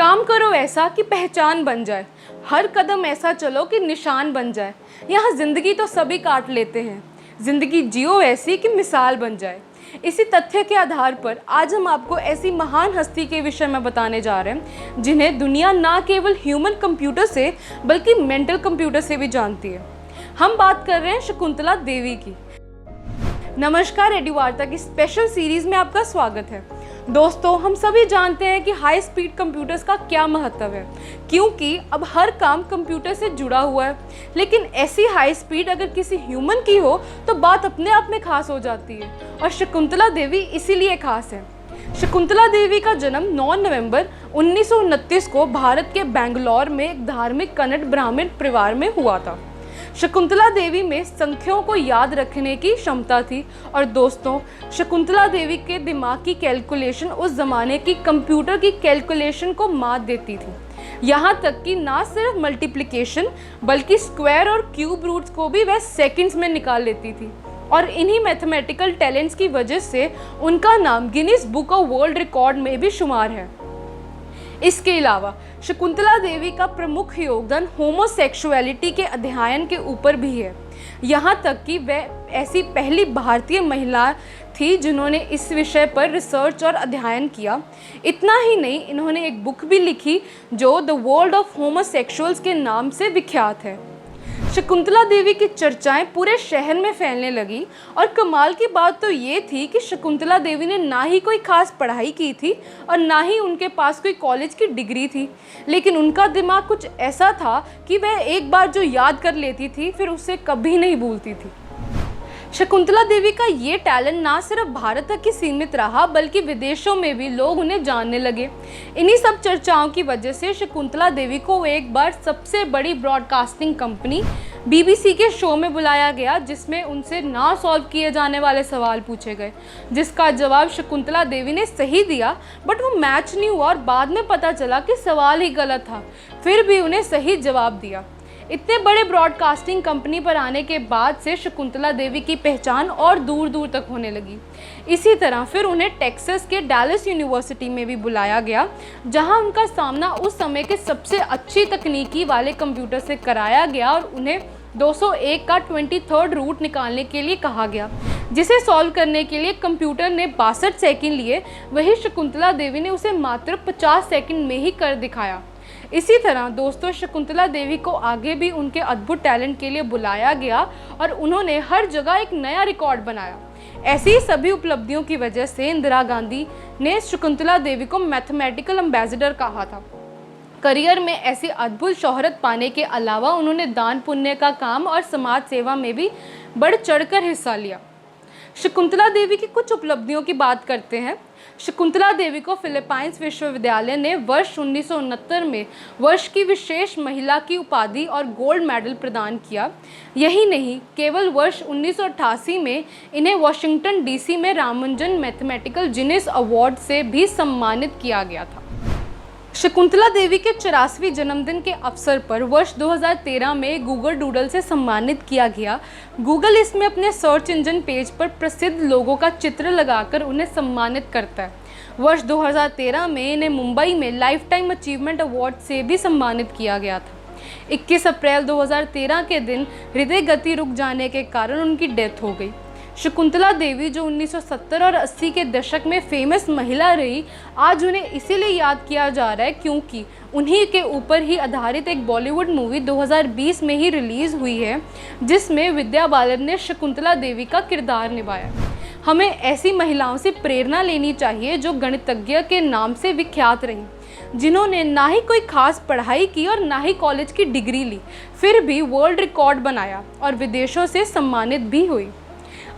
काम करो ऐसा कि पहचान बन जाए, हर कदम ऐसा चलो कि निशान बन जाए। यहाँ ज़िंदगी तो सभी काट लेते हैं, ज़िंदगी जियो ऐसी कि मिसाल बन जाए। इसी तथ्य के आधार पर आज हम आपको ऐसी महान हस्ती के विषय में बताने जा रहे हैं जिन्हें दुनिया ना केवल ह्यूमन कंप्यूटर से बल्कि मेंटल कंप्यूटर से भी जानती है। हम बात कर रहे हैं शकुंतला देवी की। नमस्कार, रेडियो वार्ता की स्पेशल सीरीज में आपका स्वागत है। दोस्तों, हम सभी जानते हैं कि हाई स्पीड कंप्यूटर्स का क्या महत्व है, क्योंकि अब हर काम कंप्यूटर से जुड़ा हुआ है। लेकिन ऐसी हाई स्पीड अगर किसी ह्यूमन की हो तो बात अपने आप में खास हो जाती है, और शकुंतला देवी इसीलिए खास है। शकुंतला देवी का जन्म 9 नवंबर 1929 को भारत के बेंगलोर में एक धार्मिक कन्नड़ ब्राह्मण परिवार में हुआ था। शकुंतला देवी में संख्याओं को याद रखने की क्षमता थी, और दोस्तों, शकुंतला देवी के दिमाग की कैलकुलेशन उस ज़माने की कंप्यूटर की कैलकुलेशन को मात देती थी। यहाँ तक कि ना सिर्फ मल्टीप्लिकेशन बल्कि स्क्वायर और क्यूब रूट्स को भी वह सेकंड्स में निकाल लेती थी, और इन्हीं मैथमेटिकल टैलेंट्स की वजह से उनका नाम Guinness book of world record में भी शुमार है। इसके अलावा शकुंतला देवी का प्रमुख योगदान होमोसेक्सुअलिटी के अध्ययन के ऊपर भी है। यहाँ तक कि वह ऐसी पहली भारतीय महिला थी जिन्होंने इस विषय पर रिसर्च और अध्ययन किया। इतना ही नहीं, इन्होंने एक बुक भी लिखी जो द वर्ल्ड ऑफ होमोसेक्सुअल्स के नाम से विख्यात है। शकुंतला देवी की चर्चाएं पूरे शहर में फैलने लगी, और कमाल की बात तो ये थी कि शकुंतला देवी ने ना ही कोई खास पढ़ाई की थी और ना ही उनके पास कोई कॉलेज की डिग्री थी, लेकिन उनका दिमाग कुछ ऐसा था कि वह एक बार जो याद कर लेती थी फिर उसे कभी नहीं भूलती थी। शकुंतला देवी का ये टैलेंट ना सिर्फ भारत तक ही सीमित रहा बल्कि विदेशों में भी लोग उन्हें जानने लगे। इन्हीं सब चर्चाओं की वजह से शकुंतला देवी को एक बार सबसे बड़ी ब्रॉडकास्टिंग कंपनी BBC के शो में बुलाया गया, जिसमें उनसे ना सॉल्व किए जाने वाले सवाल पूछे गए, जिसका जवाब शकुंतला देवी ने सही दिया, बट वो मैच नहीं हुआ और बाद में पता चला कि सवाल ही गलत था। फिर भी उन्हें सही जवाब दिया। इतने बड़े ब्रॉडकास्टिंग कंपनी पर आने के बाद से शकुंतला देवी की पहचान और दूर दूर तक होने लगी। इसी तरह फिर उन्हें टेक्सास के डैलस यूनिवर्सिटी में भी बुलाया गया, जहां उनका सामना उस समय के सबसे अच्छी तकनीकी वाले कंप्यूटर से कराया गया और उन्हें 201 का 23rd रूट निकालने के लिए कहा गया, जिसे सॉल्व करने के लिए कंप्यूटर ने 62 सेकंड लिए। वही शकुंतला देवी ने उसे मात्र 50 सेकंड में ही कर दिखाया। इसी तरह दोस्तों, शकुंतला देवी को आगे भी उनके अद्भुत टैलेंट के लिए बुलाया गया और उन्होंने हर जगह एक नया रिकॉर्ड बनाया। ऐसी सभी उपलब्धियों की वजह से इंदिरा गांधी ने शकुंतला देवी को मैथमेटिकल एम्बेसडर कहा था। करियर में ऐसी अद्भुत शोहरत पाने के अलावा उन्होंने दान पुण्य का काम और समाज सेवा में भी बढ़ चढ़कर हिस्सा लिया। शकुंतला देवी की कुछ उपलब्धियों की बात करते हैं। शकुंतला देवी को फिलीपाइंस विश्वविद्यालय ने वर्ष 1969 में वर्ष की विशेष महिला की उपाधि और गोल्ड मेडल प्रदान किया। यही नहीं, केवल वर्ष 1988 में इन्हें वाशिंगटन DC में रामानुजन मैथमेटिकल जीनियस अवार्ड से भी सम्मानित किया गया था। शकुंतला देवी के 84वें जन्मदिन के अवसर पर वर्ष 2013 में गूगल डूडल से सम्मानित किया गया। गूगल इसमें अपने सर्च इंजन पेज पर प्रसिद्ध लोगों का चित्र लगाकर उन्हें सम्मानित करता है। वर्ष 2013 में इन्हें मुंबई में लाइफ टाइम अचीवमेंट अवार्ड से भी सम्मानित किया गया था। 21 अप्रैल 2013 के दिन हृदय गति रुक जाने के कारण उनकी डेथ हो गई। शकुंतला देवी, जो 1970 और 80 के दशक में फेमस महिला रही, आज उन्हें इसीलिए याद किया जा रहा है क्योंकि उन्हीं के ऊपर ही आधारित एक बॉलीवुड मूवी 2020 में ही रिलीज़ हुई है, जिसमें विद्या बालन ने शकुंतला देवी का किरदार निभाया। हमें ऐसी महिलाओं से प्रेरणा लेनी चाहिए जो गणितज्ञ के नाम से विख्यात रहीं, जिन्होंने ना ही कोई खास पढ़ाई की और ना ही कॉलेज की डिग्री ली, फिर भी वर्ल्ड रिकॉर्ड बनाया और विदेशों से सम्मानित भी हुई।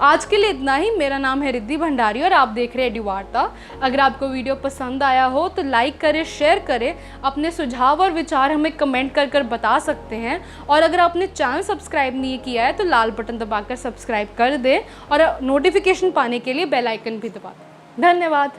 आज के लिए इतना ही। मेरा नाम है रिद्धि भंडारी और आप देख रहे हैं रेडियो वार्ता। अगर आपको वीडियो पसंद आया हो तो लाइक करें, शेयर करें, अपने सुझाव और विचार हमें कमेंट कर बता सकते हैं, और अगर आपने चैनल सब्सक्राइब नहीं किया है तो लाल बटन दबाकर सब्सक्राइब कर दें और नोटिफिकेशन पाने के लिए बेल आइकन भी दबा दें। धन्यवाद।